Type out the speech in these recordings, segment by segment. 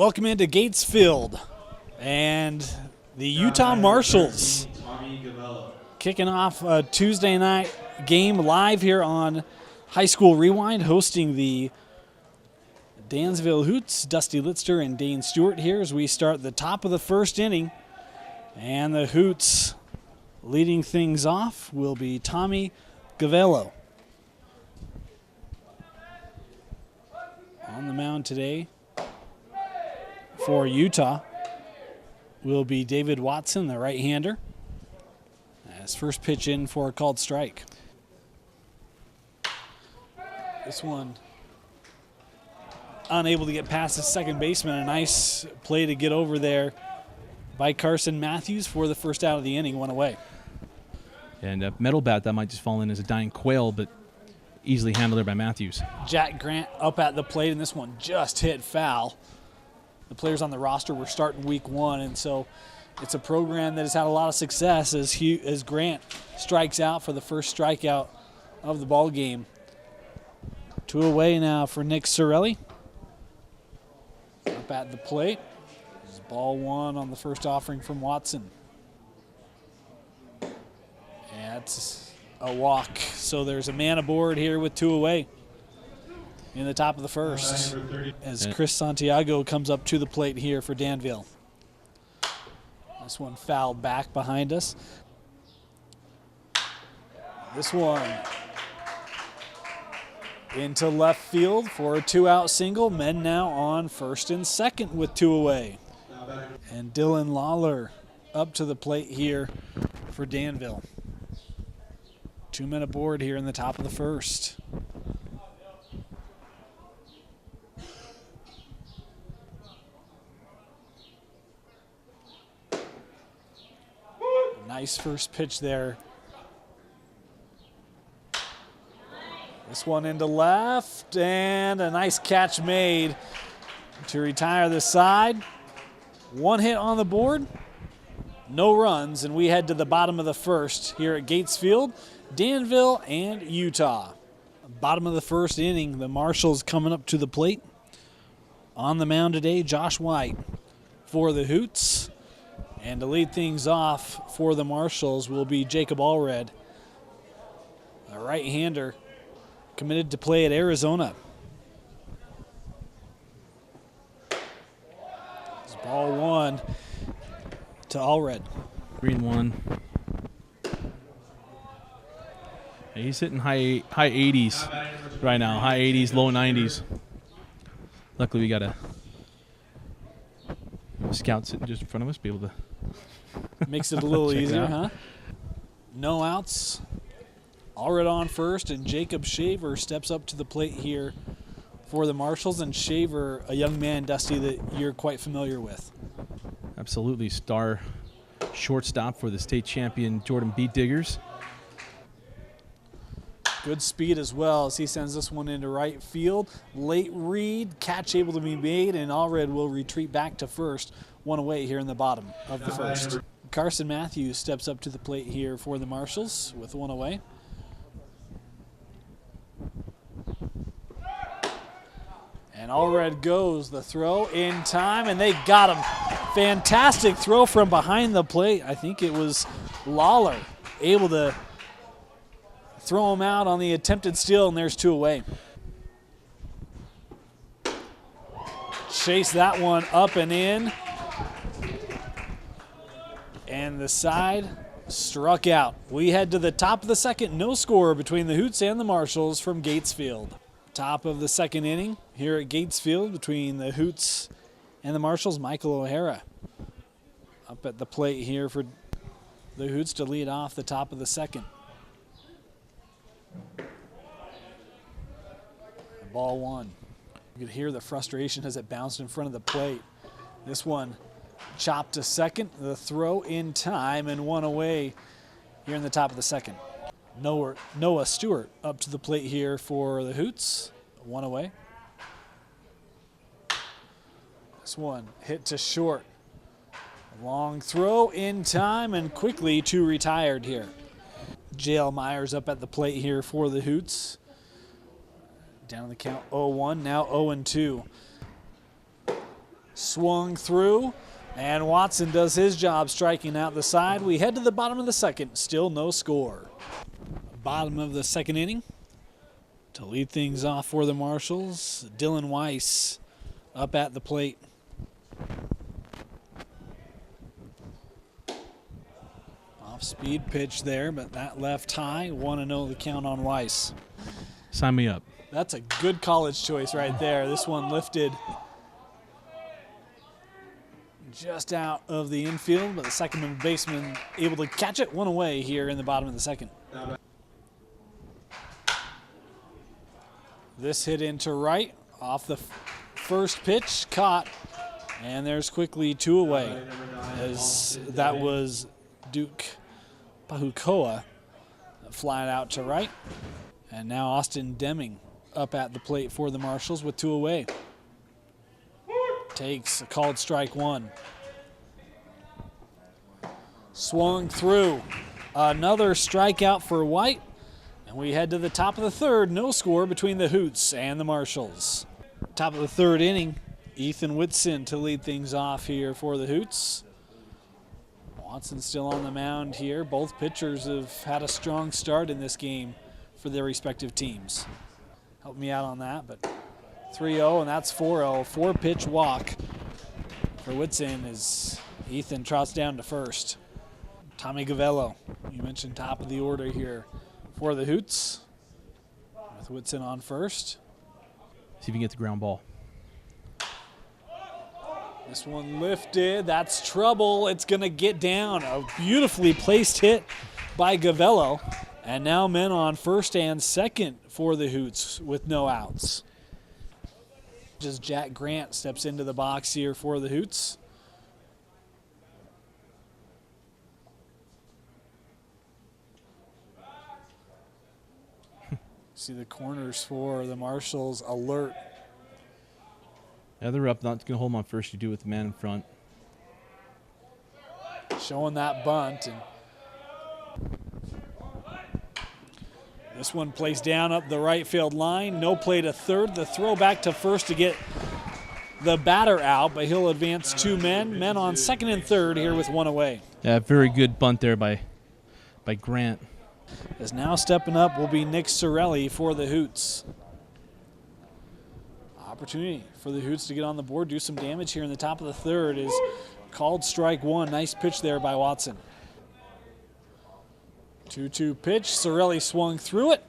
Welcome into Gatesfield and the Utah Marshals kicking off a Tuesday night game live here on High School Rewind, hosting the Danville Hoots. Dusty Litster and Dane Stewart here as we start the top of the first inning. And the Hoots leading things off will be Tommy Gavello. On the mound today for Utah will be David Watson, the right-hander. As first pitch in for a called strike. This one unable to get past the second baseman. A nice play to get over there by Carson Matthews for the first out of the inning, one away. And a metal bat that might just fall in as a dying quail, but easily handled there by Matthews. Jack Grant up at the plate, and this one just hit foul. The players on the roster were starting week one, and so it's a program that has had a lot of success as Grant strikes out for the first strikeout of the ball game. Two away now for Nick Sorelli. Up at the plate. This is ball one on the first offering from Watson. And it's a walk, so there's a man aboard here with two away in the top of the first as Chris Santiago comes up to the plate here for Danville. This one fouled back behind us. This one into left field for a two-out single. Men now on first and second with two away. And Dylan Lawler up to the plate here for Danville. 2 men aboard here in the top of the first. Nice first pitch there. This one into left, and a nice catch made to retire the side. One hit on the board, no runs, and we head to the bottom of the first here at Gatesfield, Danville and Utah. Bottom of the first inning, the Marshals coming up to the plate. On the mound today, Josh White for the Hoots. And to lead things off for the Marshals will be Jacob Allred, a right-hander committed to play at Arizona. It's ball one to Allred. Green one. Yeah, he's hitting high 80s right now, high 80s, low 90s. Luckily, we got a scout sitting just in front of us, be able to. Makes it a little easier, huh? No outs. Allred on first, and Jacob Shaver steps up to the plate here for the Marshals. And Shaver, a young man, Dusty, that you're quite familiar with. Absolutely. Star shortstop for the state champion Jordan Beat Diggers. Good speed as well as he sends this one into right field. Late read, catch able to be made, and Allred will retreat back to first. One away here in the bottom of the first. Carson Matthews steps up to the plate here for the Marshals with one away. And Allred goes, the throw in time, and they got him. Fantastic throw from behind the plate. I think it was Lawler able to throw him out on the attempted steal, and there's two away. Chase that one up and in. And the side struck out. We head to the top of the second. No score between the Hoots and the Marshals from Gatesfield. Top of the second inning here at Gatesfield between the Hoots and the Marshals. Michael O'Hara up at the plate here for the Hoots to lead off the top of the second. Ball one. You could hear the frustration as it bounced in front of the plate. This one chopped to second. The throw in time, and one away here in the top of the second. Noah Stewart up to the plate here for the Hoots. One away. This one hit to short. Long throw in time, and quickly two retired here. J.L. Myers up at the plate here for the Hoots. Down the count 0-1, now 0-2. Swung through, and Watson does his job striking out the side. We head to the bottom of the second, still no score. Bottom of the second inning. To lead things off for the Marshals, Dylan Weiss up at the plate. Off-speed pitch there, but that left high. 1-0 the count on Weiss. Sign me up. That's a good college choice right there. This one lifted just out of the infield, but the second baseman able to catch it. One away here in the bottom of the second. This hit into right off the first pitch, caught, and there's quickly 2 away, as that was Duke Pahukoa flying out to right. And now Austin Deming up at the plate for the Marshals with 2 away. Takes a called strike 1. Swung through. Another strikeout for White. And we head to the top of the third. No score between the Hoots and the Marshals. Top of the third inning. Ethan Whitson to lead things off here for the Hoots. Watson still on the mound here. Both pitchers have had a strong start in this game for their respective teams. Help me out on that, but 3-0, and that's 4-0. 4-pitch walk for Whitson as Ethan trots down to first. Tommy Gavello, you mentioned top of the order here for the Hoots, with Whitson on first. See if you can get the ground ball. This one lifted. That's trouble. It's going to get down. A beautifully placed hit by Gavello. And now men on first and second for the Hoots with no outs. Just Jack Grant steps into the box here for the Hoots. See the corners for the Marshals alert. Yeah, they're up. Not going to hold them on first. You do with the man in front. Showing that bunt. And this one placed down up the right field line. No play to third. The throw back to first to get the batter out, but he'll advance 2 men. Men on second and third here with 1 away. Yeah, very good bunt there by Grant. As now stepping up will be Nick Sorelli for the Hoots. Opportunity for the Hoots to get on the board, do some damage here in the top of the third is called strike 1. Nice pitch there by Watson. 2-2 pitch. Sorelli swung through it.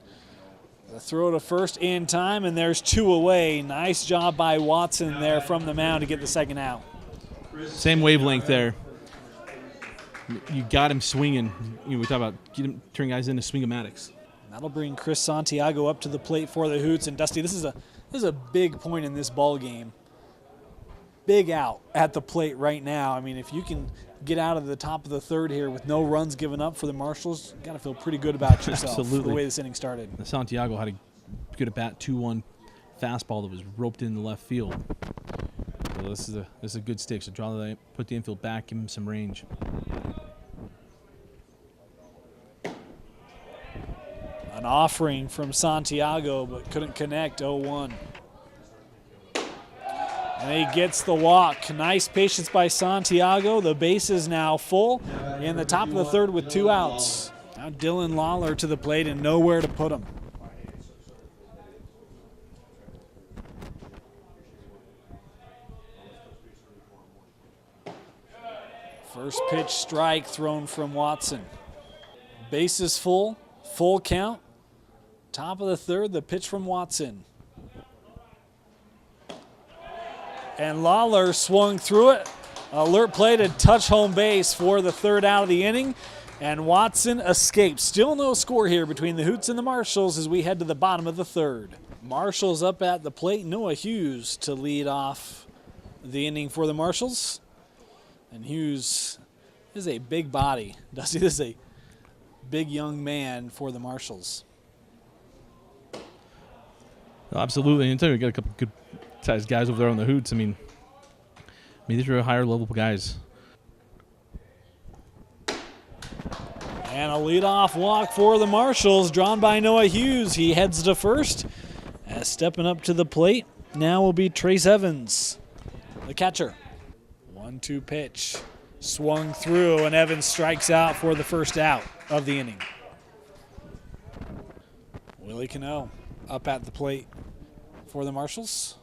The throw to first in time, and there's 2 away. Nice job by Watson there from the mound to get the second out. Same wavelength there. You got him swinging. We talk about turning guys into swing-o-matics. That'll bring Chris Santiago up to the plate for the Hoots. And Dusty, this is a big point in this ball game. Big out at the plate right now. I mean, if you can get out of the top of the third here with no runs given up for the Marshals, you got to feel pretty good about yourself. Absolutely. The way this inning started. Santiago had a good at bat 2-1 fastball that was roped in the left field. So this is a good stick. So put the infield back, give him some range. An offering from Santiago, but couldn't connect. 0-1. And he gets the walk. Nice patience by Santiago. The base is now full in the top of the third with 2 outs. Now Dylan Lawler to the plate and nowhere to put him. First pitch strike thrown from Watson. Base is full. Full count. Top of the third, the pitch from Watson. And Lawler swung through it. Alert play to touch home base for the third out of the inning. And Watson escapes. Still no score here between the Hoots and the Marshals as we head to the bottom of the third. Marshals up at the plate. Noah Hughes to lead off the inning for the Marshals. And Hughes is a big body. Dusty, this is a big young man for the Marshals. Absolutely. And we got a couple good sized guys over there on the Hoots. I mean these are higher level guys. And a leadoff walk for the Marshals, drawn by Noah Hughes. He heads to first. Stepping up to the plate now will be Trace Evans. the catcher. 1-2 pitch. Swung through, and Evans strikes out for the first out of the inning. Willie Cano up at the plate for the Marshals.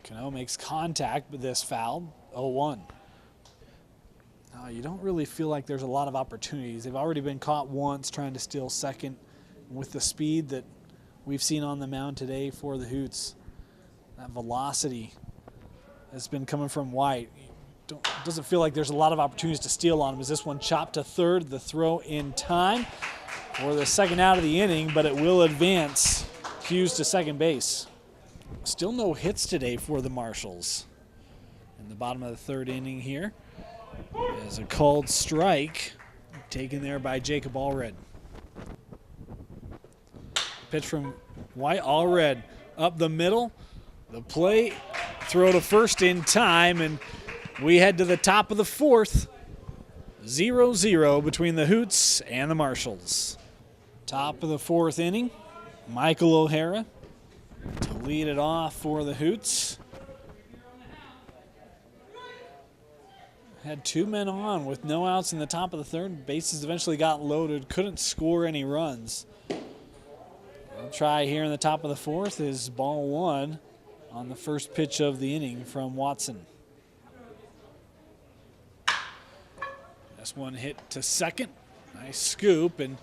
Cano makes contact with this foul, 0-1. Now, you don't really feel like there's a lot of opportunities. They've already been caught once trying to steal second. With the speed that we've seen on the mound today for the Hoots, that velocity has been coming from White. Doesn't feel like there's a lot of opportunities to steal on him. Is this one chopped to third? The throw in time for the second out of the inning, but it will advance Hughes to second base. Still no hits today for the Marshals. In the bottom of the third inning here is a called strike taken there by Jacob Allred. Pitch from White. Allred up the middle. The play, throw to first in time, and we head to the top of the fourth. 0-0 between the Hoots and the Marshals. Top of the fourth inning. Michael O'Hara to lead it off for the Hoots. Had two men on with no outs in the top of the third. Bases eventually got loaded. Couldn't score any runs. We'll try here in the top of the fourth is ball one on the first pitch of the inning from Watson. This one hit to second. Nice scoop, and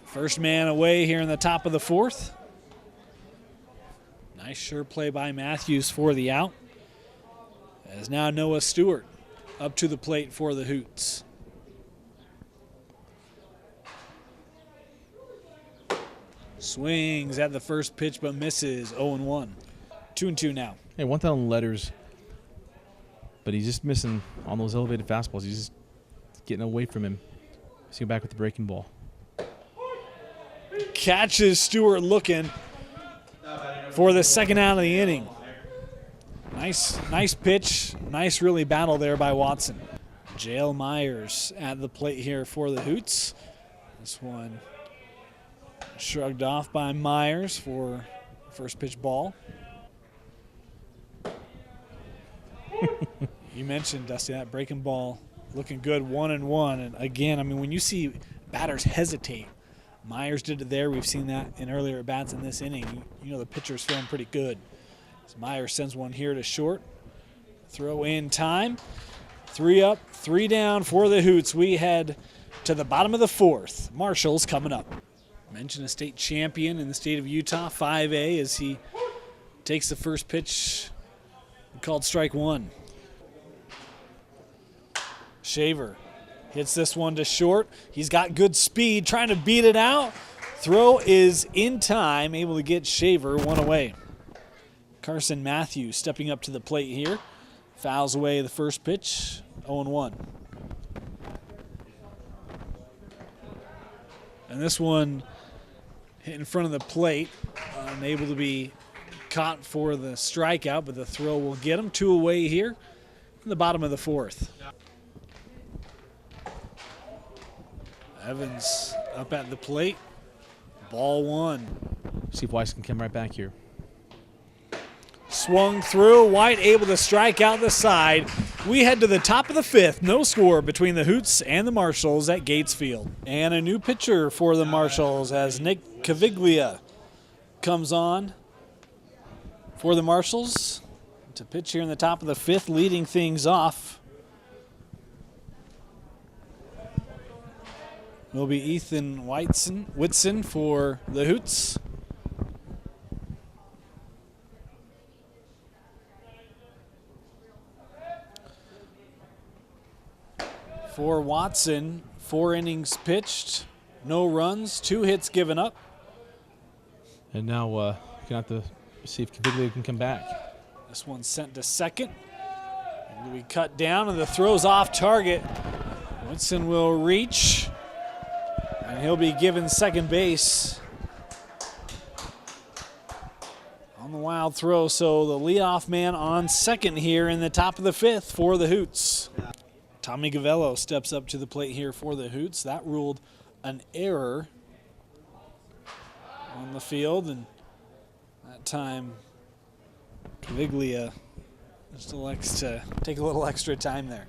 first man away here in the top of the fourth. Nice sure play by Matthews for the out. As now Noah Stewart up to the plate for the Hoots. Swings at the first pitch but misses. 0-1. 2-2 now. Hey, 1,000 letters, but he's just missing on those elevated fastballs. He's just getting away from him. See him back with the breaking ball. Catches Stewart looking for the second out of the inning. Nice pitch. Nice really battle there by Watson. Jale Myers at the plate here for the Hoots. This one shrugged off by Myers for first pitch ball. You mentioned, Dusty, that breaking ball looking good, 1-1. And again, I mean, when you see batters hesitate, Myers did it there. We've seen that in earlier at-bats in this inning. You know the pitcher's feeling pretty good. So Myers sends one here to short. Throw in time. 3 up, 3 down for the Hoots. We head to the bottom of the fourth. Marshall's coming up. Mentioned a state champion in the state of Utah, 5A, as he takes the first pitch, called strike one. Shaver hits this one to short. He's got good speed, trying to beat it out. Throw is in time, able to get Shaver one away. Carson Matthews stepping up to the plate here. Fouls away the first pitch, 0-1. And this one hit in front of the plate, unable to be caught for the strikeout, but the throw will get him. 2 away here in the bottom of the fourth. Evans up at the plate. Ball one. See if Weiss can come right back here. Swung through. White able to strike out the side. We head to the top of the fifth. No score between the Hoots and the Marshals at Gates Field. And a new pitcher for the Marshals as Nick Caviglia comes on for the Marshals to pitch here in the top of the fifth, leading things off. Will be Ethan Whitson for the Hoots. For Watson, 4 innings pitched, no runs, 2 hits given up. And now going to have to see if Caviglia can come back. This one's sent to second. And we cut down, and the throw's off target. Whitson will reach, and he'll be given second base on the wild throw. So the leadoff man on second here in the top of the fifth for the Hoots. Tommy Gavello steps up to the plate here for the Hoots. That ruled an error on the field, and that time Caviglia just elects to take a little extra time there.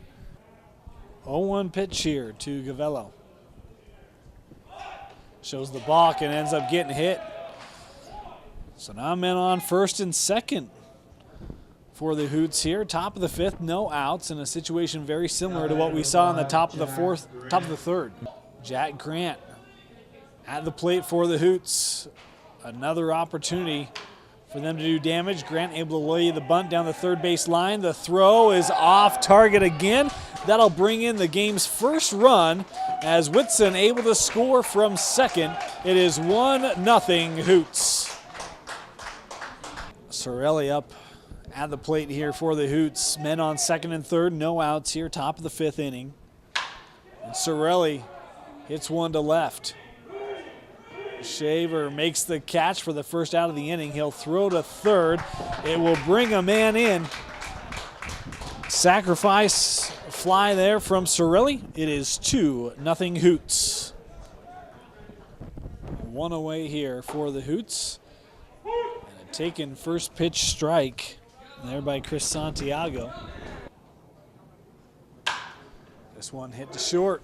0-1 pitch here to Gavello. Shows the balk and ends up getting hit. So now men on first and second for the Hoots here. Top of the fifth, no outs, in a situation very similar to what we saw in the top of the third. Jack Grant at the plate for the Hoots. Another opportunity for them to do damage. Grant able to lay the bunt down the third base line. The throw is off target again. That'll bring in the game's first run as Whitson able to score from second. It is 1-0 Hoots. Sorelli up at the plate here for the Hoots. Men on second and third, no outs here, top of the fifth inning. And Sorelli hits one to left. Shaver makes the catch for the first out of the inning. He'll throw to third. It will bring a man in. Sacrifice fly there from Sorelli. It is 2-0 Hoots. One away here for the Hoots. And a taken first pitch strike there by Chris Santiago. This one hit to short.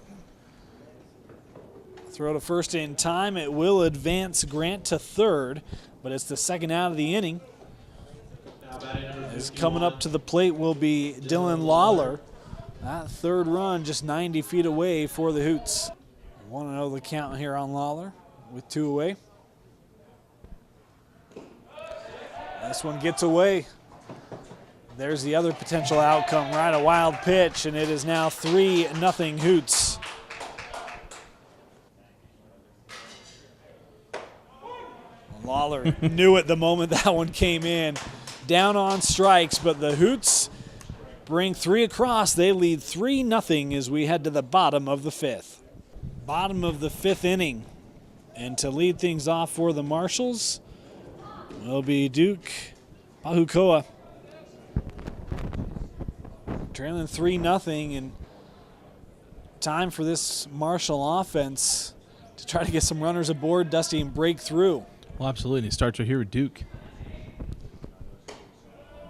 Throw to first in time. It will advance Grant to third, but it's the second out of the inning. As coming up to the plate will be Dylan Lawler. That third run just 90 feet away for the Hoots. Want to know the count here on Lawler with 2 away. This one gets away. There's the other potential outcome, right? A wild pitch, and it is now 3-0 Hoots. Lawler knew it the moment that one came in. Down on strikes, but the Hoots bring 3 across. They lead 3-0 as we head to the bottom of the fifth. Bottom of the fifth inning. And to lead things off for the Marshals will be Duke Pahukoa. Trailing 3-0, and time for this Marshall offense to try to get some runners aboard, Dusty, and break through. Well, absolutely. It starts right here with Duke.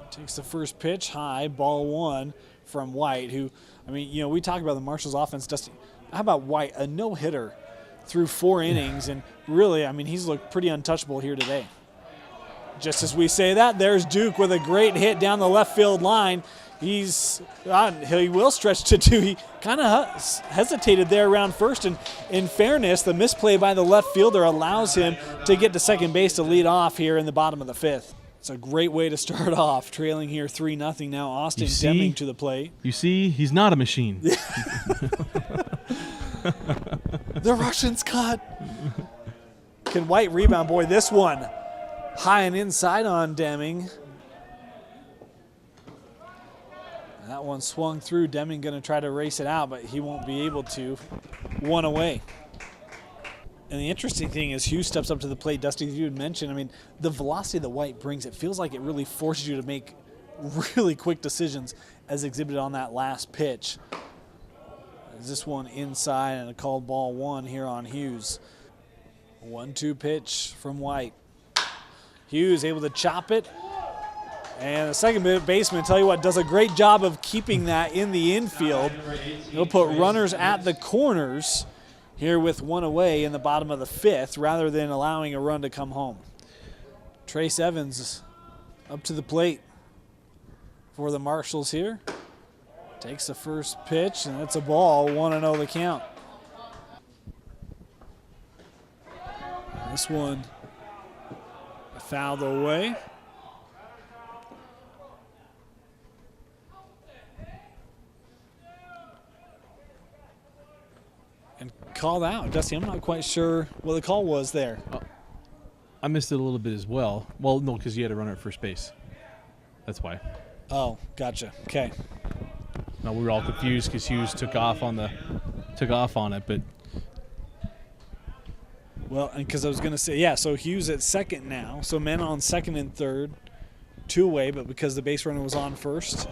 Takes the first pitch high, ball one from White, who, I mean, you know, we talk about the Marshals offense, Dusty. How about White, a no-hitter through 4 innings, and really, I mean, he's looked pretty untouchable here today. Just as we say that, there's Duke with a great hit down the left field line. He will stretch to 2. He kind of hesitated there around first, and in fairness, the misplay by the left fielder allows him to get to second base to lead off here in the bottom of the fifth. It's a great way to start off, trailing here 3-0 now. Austin Deming to the plate. You see, he's not a machine. The Russians cut. Can White rebound? Boy, this one high and inside on Deming. That one swung through. Deming going to try to race it out, but he won't be able to. 1 away. And the interesting thing is Hughes steps up to the plate. Dusty, as you had mentioned, I mean, the velocity that White brings, it feels like it really forces you to make really quick decisions as exhibited on that last pitch. This one inside and a called ball 1 here on Hughes. 1-2 pitch from White. Hughes able to chop it. And the second baseman, tell you what, does a great job of keeping that in the infield. He'll put runners at the corners here with 1 away in the bottom of the fifth rather than allowing a run to come home. Trace Evans up to the plate for the Marshals here. Takes the first pitch, and it's a ball, 1-0 the count. This one fouled away. And called out. Dusty, I'm not quite sure what the call was there. I missed it a little bit as well. Well, no, because you had a runner at first base. That's why. Oh, gotcha. Okay. No, we were all confused because Hughes took off on it, but well, and because I was going to say, yeah, so Hughes at second now. So men on second and third, 2 away, but because the base runner was on first,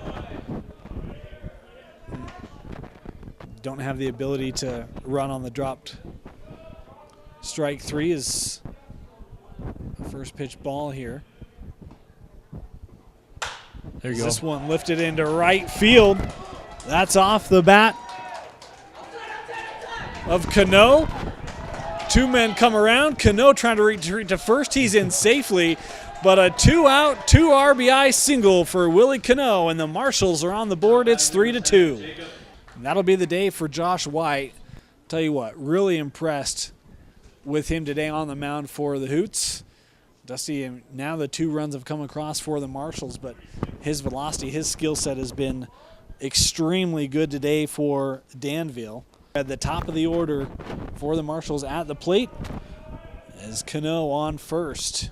don't have the ability to run on the dropped strike 3 is the first pitch ball here. There you go. This one lifted into right field. That's off the bat of Cano. Two men come around. Cano trying to retreat to first. He's in safely, but a 2-out, 2 RBI single for Willie Cano, and the Marshals are on the board. It's 3-2. And that'll be the day for Josh White. Tell you what, really impressed with him today on the mound for the Hoots. Dusty, now the 2 runs have come across for the Marshals, but his velocity, his skill set has been extremely good today for Danville. At the top of the order for the Marshals at the plate is Cano on first.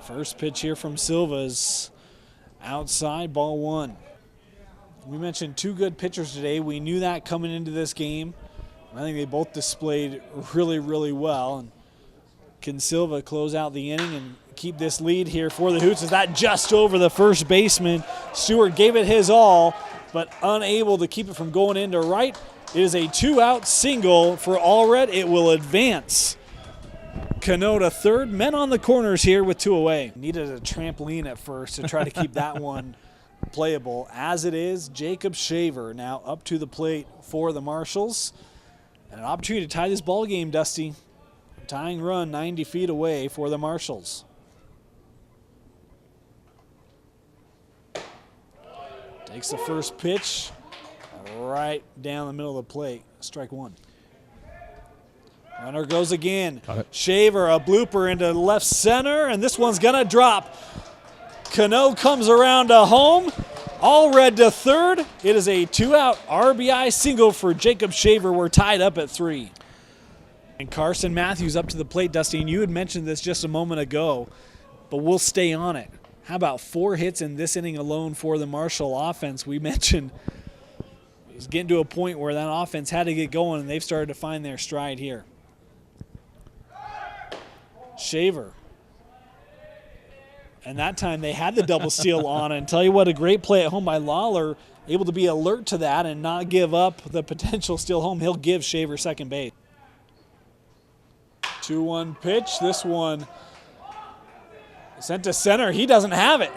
First pitch here from Silva is outside, ball 1. We mentioned 2 good pitchers today. We knew that coming into this game. I think they both displayed really, really well. And can Silva close out the inning and keep this lead here for the Hoots? Is that just over the first baseman? Stewart gave it his all, but unable to keep it from going into right. It is a 2-out single for Allred. It will advance Cano to third. Men on the corners here with 2 away. Needed a trampoline at first to try to keep that one playable. As it is, Jacob Shaver now up to the plate for the Marshals. And an opportunity to tie this ball game, Dusty. Tying run 90 feet away for the Marshals. Takes the first pitch right down the middle of the plate. Strike 1. Runner goes again. Shaver, a blooper into left center, and this one's going to drop. Cano comes around to home. Allred to third. It is a 2-out RBI single for Jacob Shaver. We're tied up at 3. And Carson Matthews up to the plate, Dusty, and you had mentioned this just a moment ago, but we'll stay on it. How about 4 hits in this inning alone for the Marshall offense? We mentioned it was getting to a point where that offense had to get going, and they've started to find their stride here. Shaver. And that time they had the double steal on. And tell you what, a great play at home by Lawler, able to be alert to that and not give up the potential steal home. He'll give Shaver second base. 2-1 pitch. This one sent to center. He doesn't have it.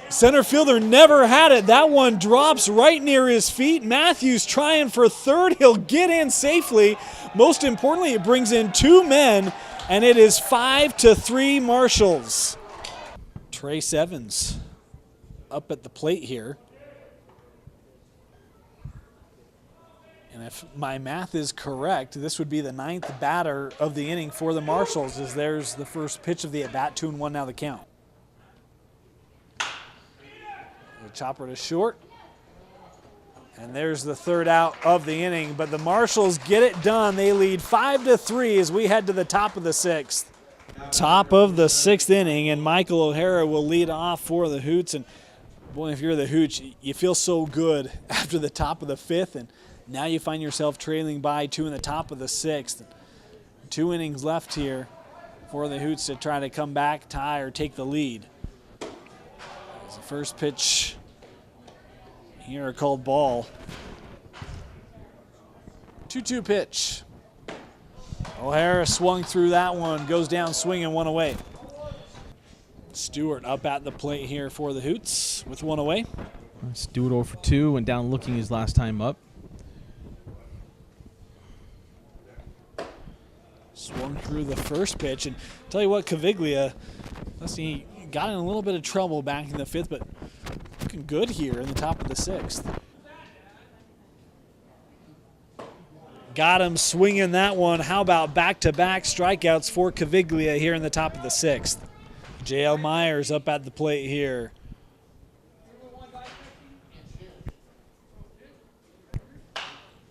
Center fielder never had it. That one drops right near his feet. Matthews trying for third. He'll get in safely. Most importantly, it brings in 2 men, and it is 5-3 Marshals. Trace Evans up at the plate here. And if my math is correct, this would be the 9th batter of the inning for the Marshals, as there's the first pitch of the at-bat, 2-1 now the count. The chopper to short. And there's the 3rd out of the inning, but the Marshals get it done. They lead 5-3 as we head to the top of the 6th. Top of the 6th inning, and Michael O'Hara will lead off for the Hoots. And boy, if you're the Hoots, you feel so good after the top of the 5th, and now you find yourself trailing by 2 in the top of the 6th. 2 innings left here for the Hoots to try to come back, tie, or take the lead. As the first pitch here, a called ball. 2-2 pitch. O'Hara swung through that one, goes down swinging, 1 away. Stewart up at the plate here for the Hoots with 1 away. Stewart 0 for 2, went down looking his last time up. Swung through the first pitch, and tell you what, Caviglia, let's see, he got in a little bit of trouble back in the 5th, but looking good here in the top of the 6th. Got him swinging that one. How about back-to-back strikeouts for Caviglia here in the top of the 6th? J.L. Myers up at the plate here.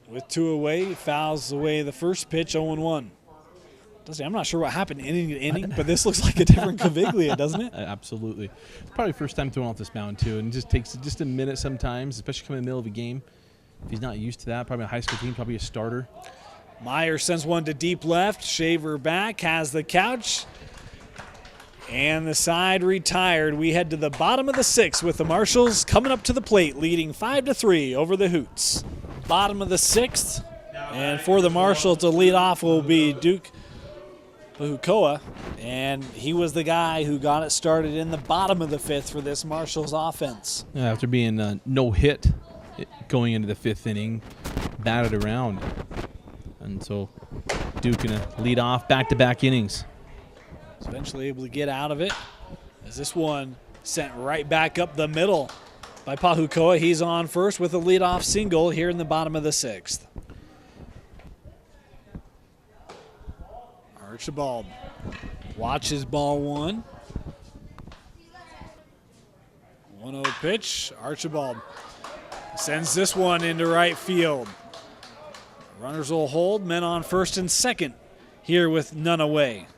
With 2 away, fouls away the first pitch, 0-1. I'm not sure what happened inning to inning, but this looks like a different Caviglia, doesn't it? Absolutely. It's probably first time throwing off this mound, too, and it just takes just a minute sometimes, especially coming in the middle of a game. If he's not used to that, probably a high school team, probably a starter. Meyer sends one to deep left. Shaver back, has the couch. And the side retired. We head to the bottom of the 6th with the Marshals coming up to the plate, leading 5-3 over the Hoots. Bottom of the 6th. And for the Marshals to lead off will be Duke Pahukoa, and he was the guy who got it started in the bottom of the fifth for this Marshall's offense. After being no hit going into the fifth inning, batted around. And so Duke going to lead off back-to-back innings. Was eventually able to get out of it as this one sent right back up the middle by Pahukoa. He's on first with a leadoff single here in the bottom of the sixth. Archibald watches ball one. 1-0 pitch. Archibald sends this one into right field. Runners will hold, men on first and second here with none away.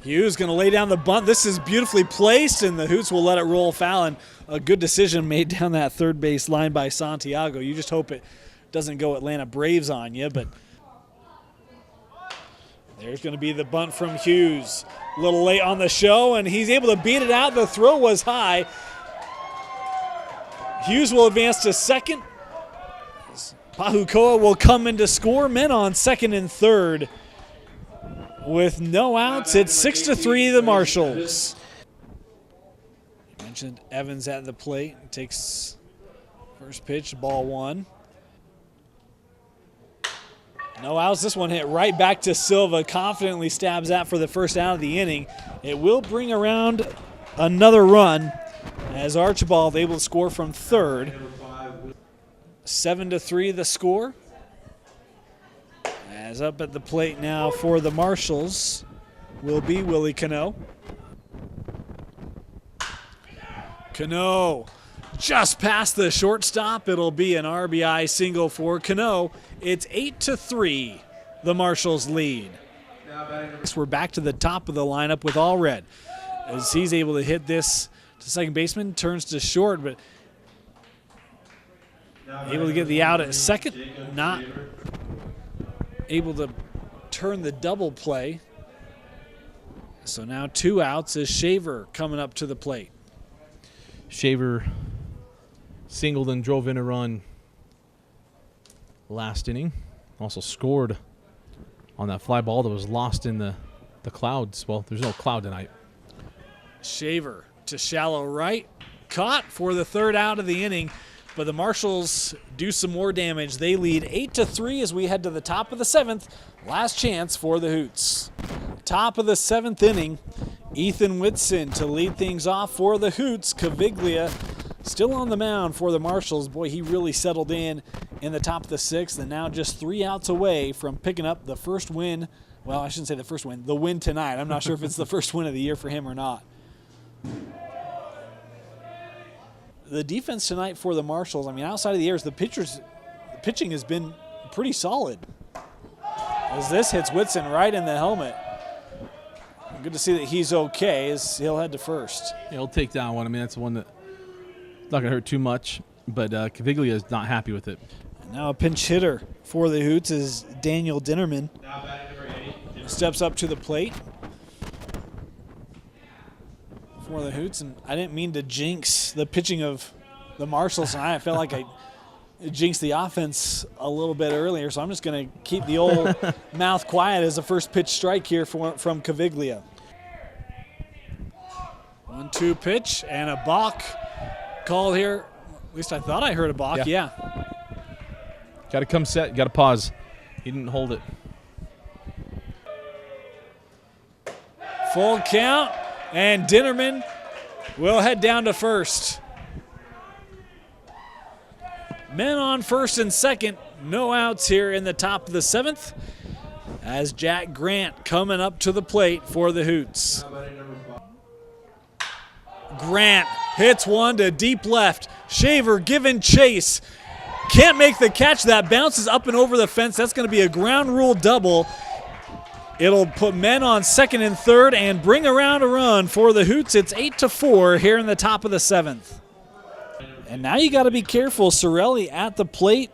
Hughes going to lay down the bunt. This is beautifully placed, and the Hoots will let it roll foul. And a good decision made down that third base line by Santiago. You just hope it doesn't go Atlanta Braves on you, but there's going to be the bunt from Hughes. A little late on the show, and he's able to beat it out. The throw was high. Hughes will advance to second. Pahukoa will come in to score. Men on second and third. With no outs, it's 6-3 the Marshalls. You mentioned Evans at the plate. Takes first pitch, ball one. No outs. This one hit right back to Silva. Confidently stabs that for the first out of the inning. It will bring around another run as Archibald able to score from third. 7-3 the score. As up at the plate now for the Marshalls will be Willie Cano. Cano just past the shortstop. It'll be an RBI single for Cano. It's 8-3, the Marshalls lead. We're back to the top of the lineup with Allred. As he's able to hit this to second baseman, turns to short, but able to get the out at second. Not able to turn the double play. So now 2 outs as Shaver coming up to the plate. Shaver singled and drove in a run last inning. Also scored on that fly ball that was lost in the clouds. Well, there's no cloud tonight. Shaver to shallow right. Caught for the third out of the inning. But the Marshalls do some more damage. They lead 8-3 as we head to the top of the seventh. Last chance for the Hoots. Top of the seventh inning. Ethan Whitson to lead things off for the Hoots. Caviglia still on the mound for the Marshalls. Boy, he really settled in the top of the sixth, and now just 3 outs away from picking up the first win. Well, I shouldn't say the first win. The win tonight. I'm not sure if it's the first win of the year for him or not. The defense tonight for the Marshalls, I mean, outside of the errors, the pitching has been pretty solid. As this hits Whitson right in the helmet. Good to see that he's okay as he'll head to first. Yeah, he'll take that one. I mean, that's the one that not going to hurt too much, but Caviglia is not happy with it. And now a pinch hitter for the Hoots is Daniel Dinnerman. Steps up to the plate for the Hoots, and I didn't mean to jinx the pitching of the Marshalls tonight. I felt like I jinxed the offense a little bit earlier, so I'm just going to keep the old mouth quiet as the first pitch strike here from Caviglia. 1-2 pitch and a balk called here. At least I thought I heard a balk, yeah. Got to come set, got to pause. He didn't hold it. Full count, and Dinnerman will head down to first. Men on first and second, no outs here in the top of the seventh as Jack Grant coming up to the plate for the Hoots. Grant hits one to deep left. Shaver giving chase. Can't make the catch. That bounces up and over the fence. That's going to be a ground rule double. It'll put men on second and third and bring around a run for the Hoots. It's 8-4 here in the top of the seventh. And now you got to be careful. Sorelli at the plate.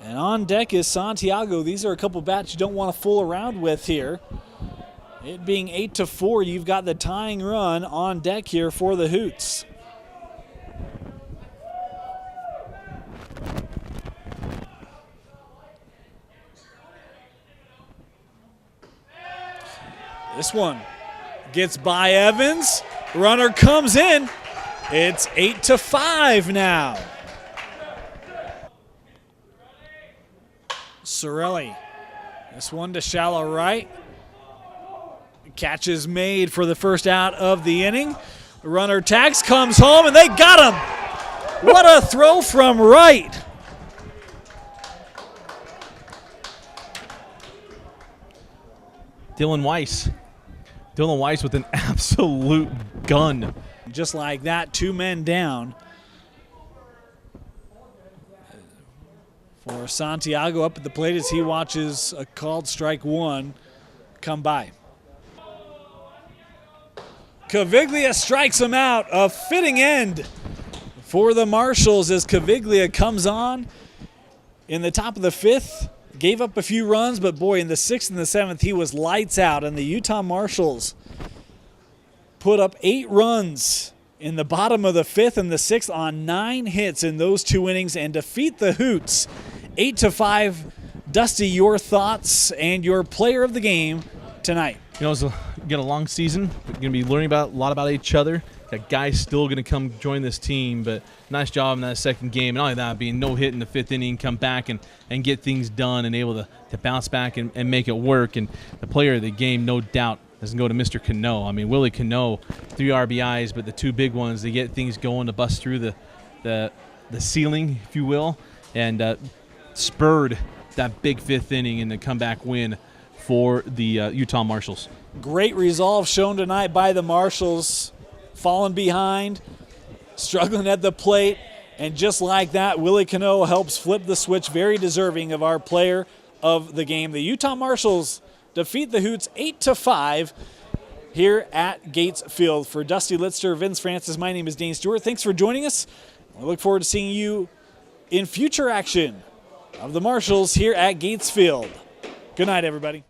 And on deck is Santiago. These are a couple bats you don't want to fool around with here. It being 8-4, you've got the tying run on deck here for the Hoots. This one gets by Evans. Runner comes in. It's 8-5 now. Sorelli. This one to shallow right. Catch is made for the first out of the inning. The runner tags, comes home, and they got him. What a throw from right. Dylan Weiss with an absolute gun. Just like that, 2 men down. For Santiago up at the plate as he watches a called strike 1 come by. Caviglia strikes him out. A fitting end for the Marshals as Caviglia comes on in the top of the 5th. Gave up a few runs, but boy, in the 6th and the 7th, he was lights out. And the Utah Marshals put up 8 runs in the bottom of the 5th and the 6th on 9 hits in those 2 innings and defeat the Hoots 8-5. Dusty, your thoughts and your player of the game tonight? You know, it's got a long season. We're going to be learning a lot about each other. That guy's still going to come join this team, but nice job in that second game. And not only that, being no hit in the 5th inning, come back and get things done and able to bounce back and make it work. And the player of the game, no doubt, doesn't go to Mr. Cano. I mean, Willie Cano, 3 RBIs, but the 2 big ones, they get things going to bust through the ceiling, if you will, and spurred that big 5th inning and the comeback win for the Utah Marshals. Great resolve shown tonight by the Marshals. Falling behind, struggling at the plate, and just like that, Willie Cano helps flip the switch. Very deserving of our player of the game. The Utah Marshals defeat the Hoots 8-5 here at Gates Field. For Dusty Litster, Vince Francis, my name is Dane Stewart. Thanks for joining us. I look forward to seeing you in future action of the Marshals here at Gates Field. Good night, everybody.